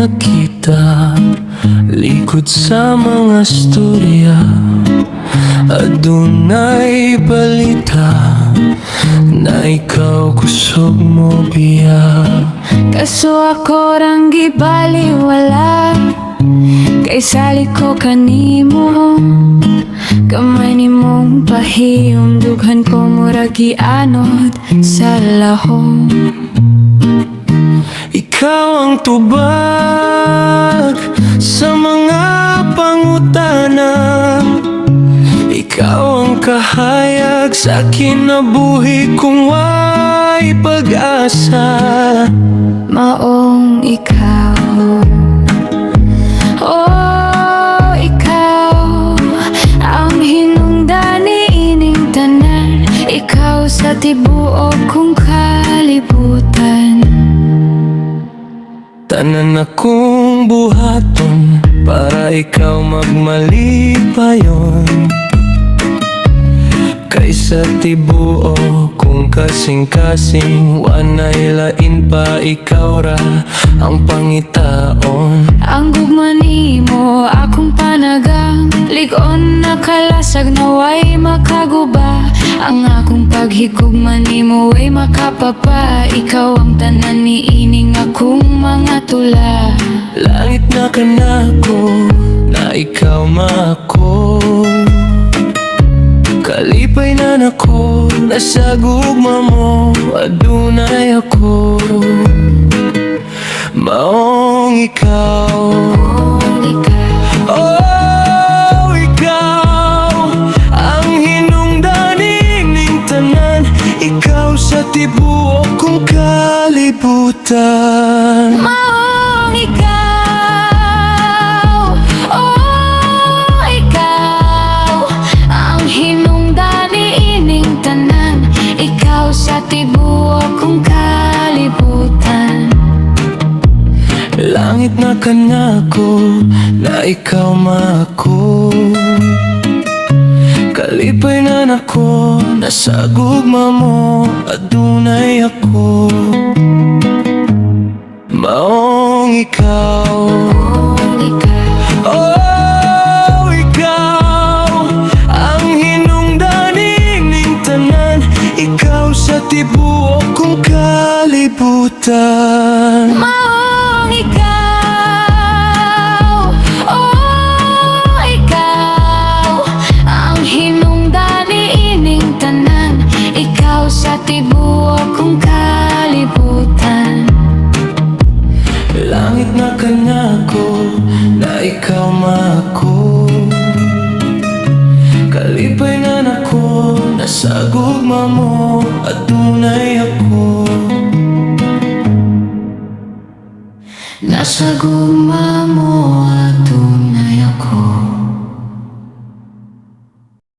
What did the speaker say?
nakita likod sa mga storya. Adunay balita na ikaw kusog mo biya. Kaso ako rang gibaliwala, kay sali ko kanimo. Kamay ni mong pahiyom, dughan ko murag gianod sa lahom. Ikaw ang tubag sa mga pangutana. Ikaw ang kahayag sa kinabuhi kung way pag-asa. Maong ikaw, oh ikaw, ang hinungdan niining tanan. Ikaw sa tibuok kong kalibutan. Tanan akong buhaton para ikaw magmalipayon. Kaysa tibuo kung kasing-kasing, wanay lain pa, ikaw ra ang pangitaon. Ang gugma nimo akong panagang, lig-on nakalasag na way makaguba. Ang akong paghigugma nimo way makapapa. Ikaw ang tanan niining akong mga tula. Langit na kanako na ikaw mako. Kalipay na nako, nasa gugma mo, adunay ako. Maong ikaw, oh ikaw, ang hinungdan ning tanan. Ikaw sa tibuok kong kalibutan. Maong ikaw, oh ikaw, ang hinungdan niining tanan. Ikaw sa tibuok kong kalibutan. Langit na kanako na ikaw mako. Kalipay na nako, nasa gugma mo, adunay ako. Maong ikaw, oh ikaw, ang hinungdan ning tanan. Ikaw sa tibuok kong kalibutan. Maong ikaw, oh ikaw, ang hinungdan niining tanan. Ikaw sa tibuok kong kalibutan. Langit na kanako na ikaw mako. Kalipay na nako, nasa gugma mo, adunay ako. Nasa gugma mo, adunay ako.